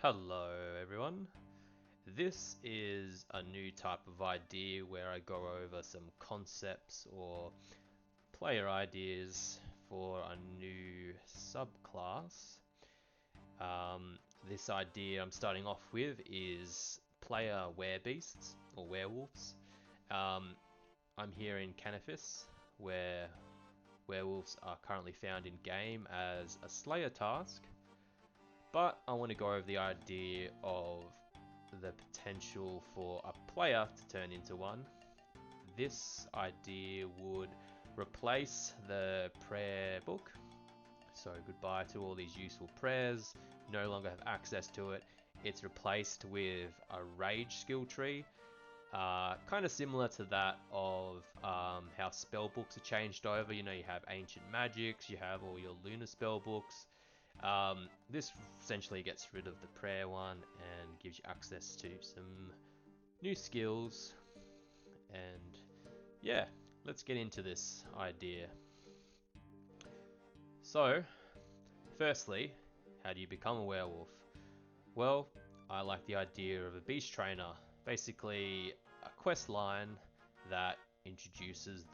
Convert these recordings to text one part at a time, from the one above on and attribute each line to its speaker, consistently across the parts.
Speaker 1: Hello everyone. This is a new type of idea where I go over some concepts or player ideas for a new subclass. This idea I'm starting off with is player werebeasts or werewolves. Um, I'm here in Canifis where werewolves are currently found in game as a slayer task. But I want to go over the idea of the potential for a player to turn into one. This idea would replace the prayer book. So goodbye to all these useful prayers. You no longer have access to it. It's replaced with a rage skill tree. Kind of similar to that of how spellbooks are changed over. You know, you have ancient Magicks, you have all your Lunar spellbooks. This essentially gets rid of the prayer one and gives you access to some new skills. And yeah, let's get into this idea. So, firstly, how do you become a werewolf? Well, I like the idea of a beast trainer. Basically, a quest line that introduces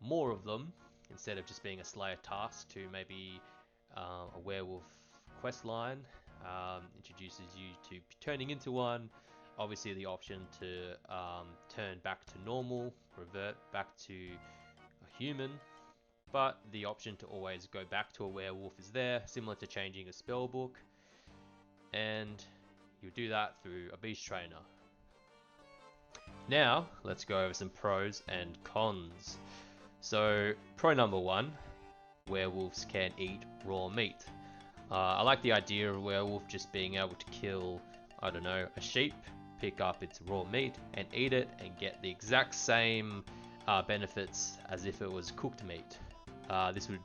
Speaker 1: more of them instead of just being a slayer task to maybe a werewolf quest line. Introduces you to turning into one. Obviously, the option to turn back to normal, revert back to a human, but the option to always go back to a werewolf is there, similar to changing a spellbook. And you do that through a beast trainer. Now, let's go over some pros and cons. So, pro number one, werewolves can eat raw meat. I like the idea of a werewolf just being able to kill, I don't know, a sheep, pick up its raw meat and eat it and get the exact same benefits as if it was cooked meat. This would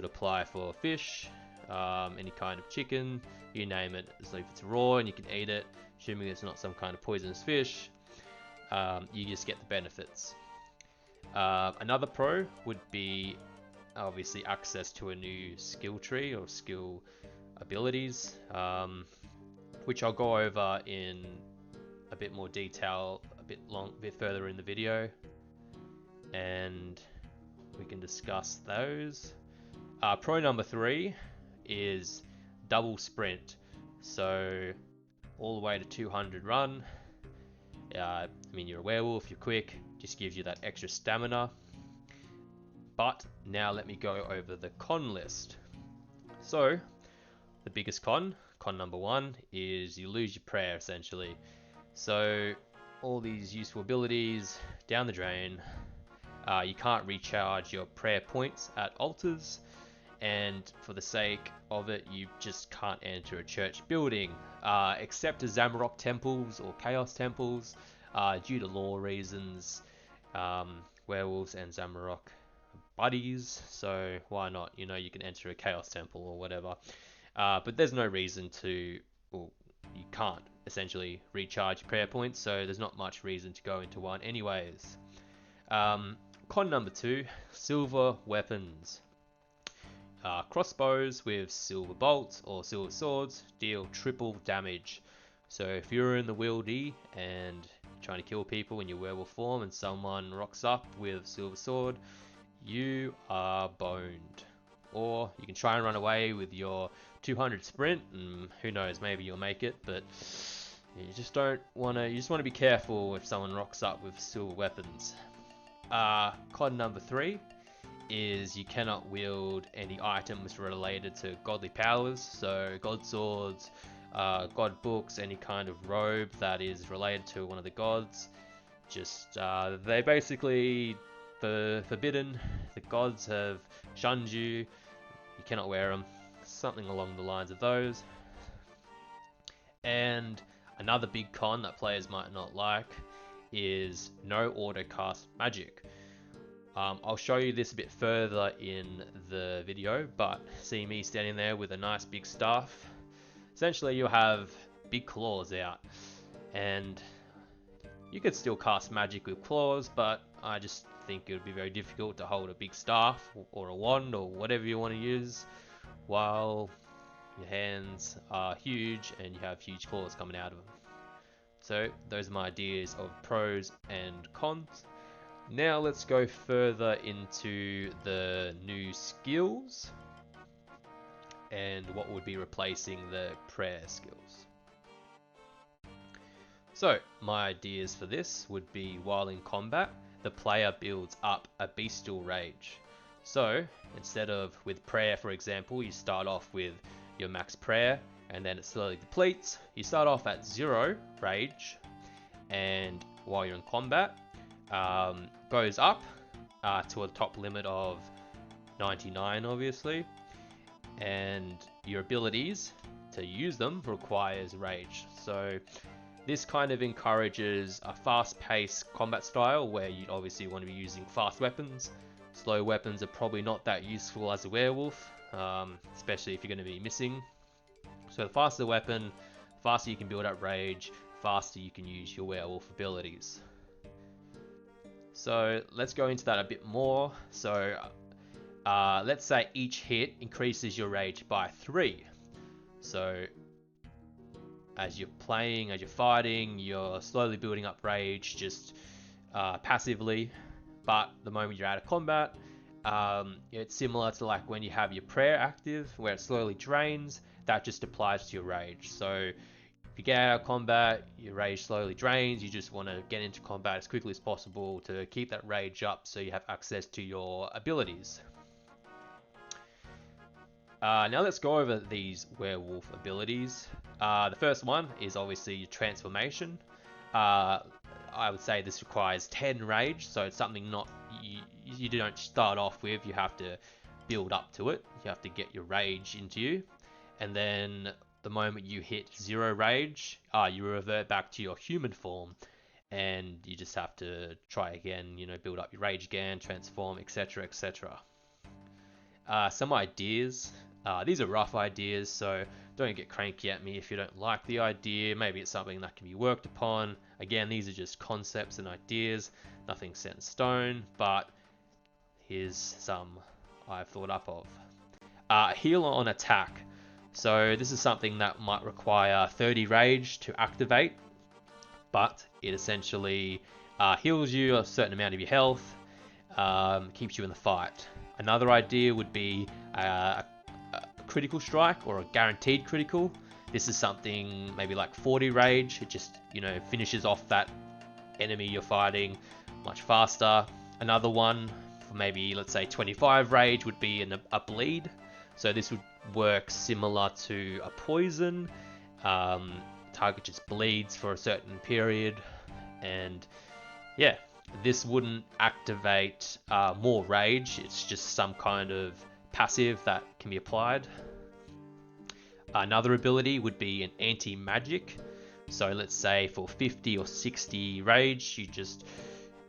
Speaker 1: apply for fish, any kind of chicken, you name it. So if it's raw and you can eat it, assuming it's not some kind of poisonous fish, you just get the benefits. Another pro would be obviously access to a new skill tree or skill abilities, which I'll go over in a bit more detail a bit further in the video, and we can discuss those. Pro number three is double sprint, so all the way to 200 run. I mean, you're a werewolf, you're quick, just gives you that extra stamina. But now let me go over the con list. So, the biggest con number one, is you lose your prayer essentially. So, all these useful abilities down the drain. You can't recharge your prayer points at altars, and for the sake of it, you just can't enter a church building, except to Zamorak temples or Chaos temples, due to law reasons. Werewolves and Zamorak buddies, so why not? You know, you can enter a Chaos temple or whatever, but there's no reason to, well, you can't essentially recharge prayer points, so there's not much reason to go into one anyways. Con number two, silver weapons. Crossbows with silver bolts or silver swords deal triple damage. So if you're in the wieldy and trying to kill people in your werewolf form and someone rocks up with a silver sword, you are boned. Or you can try and run away with your 200 sprint, and who knows, maybe you'll make it, but you just want to be careful if someone rocks up with silver weapons. Con number three is you cannot wield any items related to godly powers, so god swords, god books, any kind of robe that is related to one of the gods. Just they basically forbidden. The gods have shunned you. You cannot wear them. Something along the lines of those. And another big con that players might not like is no auto cast magic. I'll show you this a bit further in the video, but see me standing there with a nice big staff. Essentially, you'll have big claws out, and you could still cast magic with claws, but I just think it would be very difficult to hold a big staff or a wand or whatever you want to use while your hands are huge and you have huge claws coming out of them. So those are my ideas of pros and cons. Now let's go further into the new skills and what would be replacing the prayer skills. So my ideas for this would be, while in combat, the player builds up a bestial rage. So instead of with prayer, for example, you start off with your max prayer and then it slowly depletes. You start off at 0 rage, and while you're in combat, goes up to a top limit of 99, obviously, and your abilities to use them requires rage. So this kind of encourages a fast-paced combat style where you obviously want to be using fast weapons. Slow weapons are probably not that useful as a werewolf, especially if you're going to be missing. So the faster the weapon, faster you can build up rage, faster you can use your werewolf abilities. So let's go into that a bit more. So let's say each hit increases your rage by 3. So as you're playing, as you're fighting, you're slowly building up rage just passively. But the moment you're out of combat, it's similar to like when you have your prayer active, where it slowly drains. That just applies to your rage. So if you get out of combat, your rage slowly drains. You just want to get into combat as quickly as possible to keep that rage up so you have access to your abilities. Now let's go over these werewolf abilities. The first one is obviously your transformation. I would say this requires 10 rage, so it's something not you don't start off with. You have to build up to it. You have to get your rage into you, and then the moment you hit 0 rage, you revert back to your human form, and you just have to try again. You know, build up your rage again, transform, etc., etc. Some ideas. These are rough ideas, so don't get cranky at me if you don't like the idea. Maybe it's something that can be worked upon. Again, these are just concepts and ideas, nothing set in stone, but here's some I've thought up of. Heal on attack. So this is something that might require 30 rage to activate, but it essentially heals you a certain amount of your health, keeps you in the fight. Another idea would be a critical strike or a guaranteed critical. This is something maybe like 40 rage. It just, finishes off that enemy you're fighting much faster. Another one for maybe, let's say 25 rage would be a bleed. So this would work similar to a poison. Target just bleeds for a certain period, and yeah, this wouldn't activate more rage. It's just some kind of passive that can be applied. Another ability would be an anti-magic. So let's say for 50 or 60 rage, you just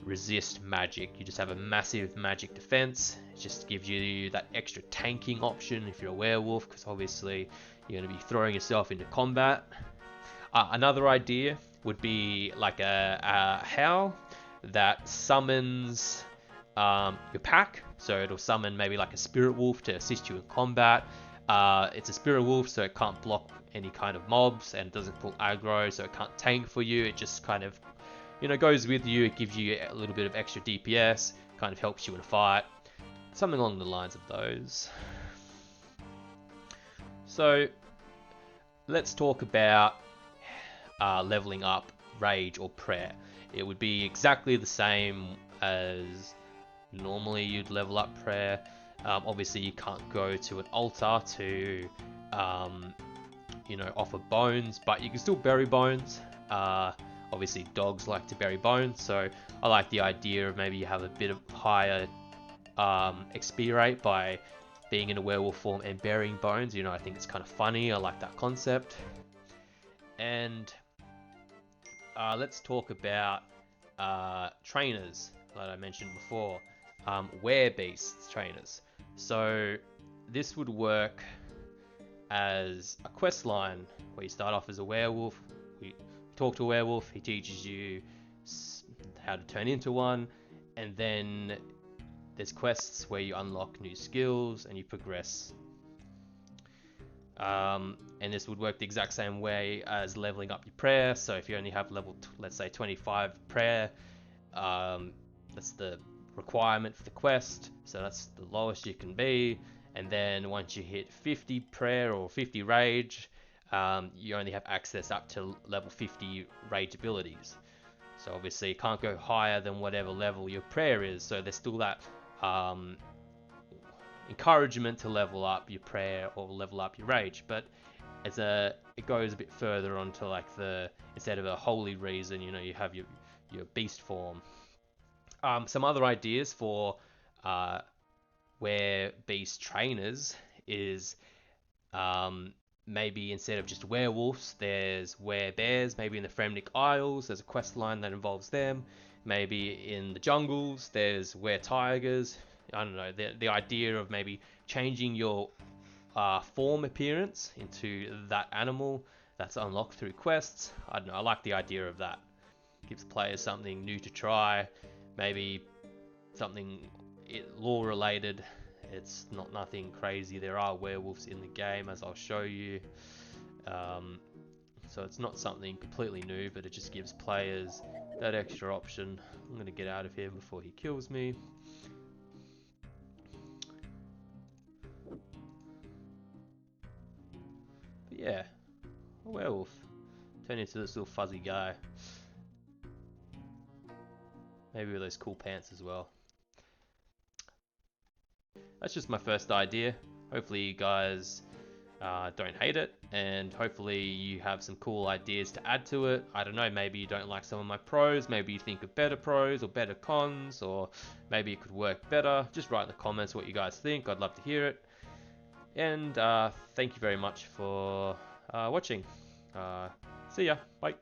Speaker 1: resist magic. You just have a massive magic defense. It just gives you that extra tanking option if you're a werewolf, because obviously you're going to be throwing yourself into combat. Another idea would be like a howl that summons your pack. So it'll summon maybe like a spirit wolf to assist you in combat. It's a spirit wolf, so it can't block any kind of mobs and doesn't pull aggro, so it can't tank for you. It just kind of, goes with you. It gives you a little bit of extra DPS, kind of helps you in a fight. Something along the lines of those. So let's talk about leveling up rage or prayer. It would be exactly the same as normally you'd level up prayer. Obviously you can't go to an altar to offer bones, but you can still bury bones. Obviously dogs like to bury bones, so I like the idea of maybe you have a bit of higher XP rate by being in a werewolf form and burying bones. I think it's kind of funny. I like that concept. And let's talk about trainers that I mentioned before. Werebeasts trainers. So this would work as a quest line where you start off as a werewolf. You talk to a werewolf, he teaches you how to turn into one, and then there's quests where you unlock new skills and you progress And this would work the exact same way as leveling up your prayer. So if you only have level, let's say 25 prayer, that's the requirement for the quest. So that's the lowest you can be. And then once you hit 50 prayer or 50 rage, you only have access up to level 50 rage abilities. So obviously you can't go higher than whatever level your prayer is. So there's still that encouragement to level up your prayer or level up your rage, but it goes a bit further onto like instead of a holy reason, you have your beast form. Some other ideas for where beast trainers is maybe instead of just werewolves, there's werebears. Maybe in the Fremnik Isles, there's a quest line that involves them. Maybe in the jungles, there's were-tigers. I don't know. The idea of maybe changing your form appearance into that animal that's unlocked through quests. I don't know. I like the idea of that. Gives players something new to try. Maybe something lore related. It's not nothing crazy. There are werewolves in the game, as I'll show you. So it's not something completely new, but it just gives players that extra option. I'm going to get out of here before he kills me. But yeah, a werewolf. Turn into this little fuzzy guy. Maybe with those cool pants as well. That's just my first idea. Hopefully you guys don't hate it, and hopefully you have some cool ideas to add to it. I don't know, maybe you don't like some of my pros, maybe you think of better pros or better cons, or maybe it could work better. Just write in the comments what you guys think. I'd love to hear it. And thank you very much for watching. See ya. Bye.